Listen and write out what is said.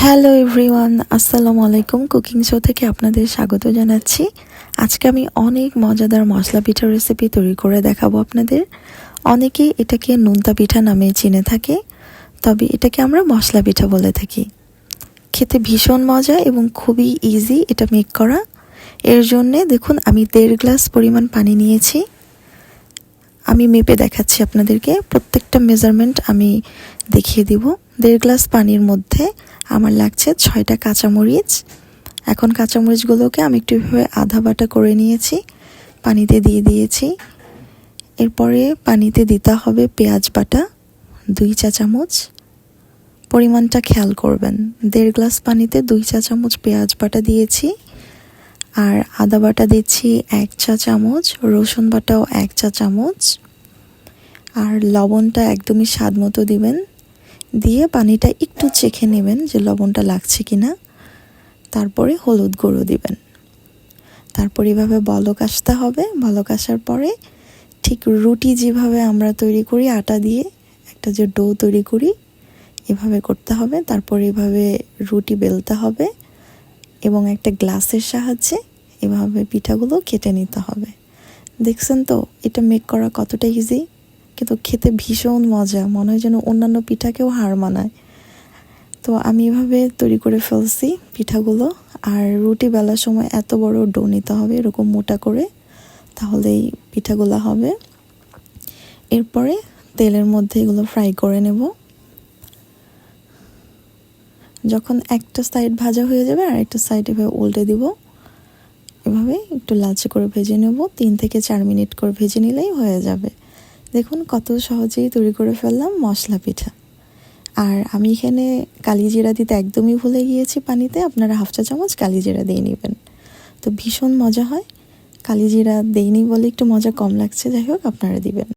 Hello everyone, আসসালামু আলাইকুম। Cooking show থেকে আপনাদের স্বাগত জানাচ্ছি। আজকে আমি অনেক মজাদার মশলা পিঠার রেসিপি তৈরি করে দেখাবো আপনাদের। অনেকেই এটাকে নোনতা পিঠা নামে চিনে থাকে, তবে এটাকে আমরা মশলা পিঠা বলে থাকি। খেতে ভীষণ মজা এবং খুবই ইজি এটা মেক করা। এর জন্যে দেখুন আমি 1.5 গ্লাস পরিমাণ পানি নিয়েছি। আমি মেপে দেখাচ্ছি আপনাদেরকে, প্রত্যেকটা মেজারমেন্ট আমি দেখিয়ে দিব। 1.5 গ্লাস পানির মধ্যে আমার লাগছে 6টা কাঁচামরিচ। এখন কাঁচামরিচগুলোকে আমি একটু এভাবে আধা বাটা করে নিয়েছি, পানিতে দিয়ে দিয়েছি। এরপরে পানিতে দিতে হবে পেঁয়াজ বাটা 2 চা চামচ। পরিমাণটা খেয়াল করবেন, 1.5 গ্লাস পানিতে 2 চা চামচ পেঁয়াজ বাটা দিয়েছি। আর আদা বাটা দিচ্ছি 1 চা চামচ, রসুন বাটাও 1 চা চামচ। আর লবণটা একদমই স্বাদ মতো দিবেন, দিয়ে পানিটা একটু চেখে নেবেন যে লবণটা লাগছে কিনা। তারপরে হলুদ গুঁড়ো দিবেন। তারপর এভাবে বলক আসতে হবে। বলক আসার পরে ঠিক রুটি যেভাবে আমরা তৈরি করি আটা দিয়ে একটা যে ডো তৈরি করি, এভাবে করতে হবে। তারপর এভাবে রুটি বেলতে হবে এবং একটা গ্লাসের সাহায্যে এভাবে পিঠাগুলো কেটে নিতে হবে। দেখছেন তো এটা মেক করা কতটা ইজি, কিন্তু খেতে ভীষণ মজা, মনে হয় যেন অন্যান্য পিঠাকেও হার মানায়। তো আমি এভাবে তৈরি করে ফেলছি পিঠাগুলো। আর রুটি বেলার সময় এত বড় ডো নিতে হবে, এরকম মোটা করে, তাহলেই পিঠাগুলো হবে। এরপরে তেলের মধ্যে এগুলো ফ্রাই করে নেব। যখন একটা সাইড ভাজা হয়ে যাবে আর একটা সাইড এভাবে উল্টে দিব। এভাবে একটু লালচে করে ভেজে নেব, 3 থেকে 4 মিনিট করে ভেজে নিলেই হয়ে যাবে। দেখুন কত সহজেই তৈরি করে ফেললাম মশলা পিঠা। আর আমি এখানে কালিজিরা দিতে একদমই ভুলে গিয়েছি পানিতে, আপনারা 1/2 চা চামচ কালিজিরা দিয়ে নেবেন, তো ভীষণ মজা হয়। কালিজিরা দেইনি বলে একটু মজা কম লাগছে, যাই হোক আপনারা দিবেন।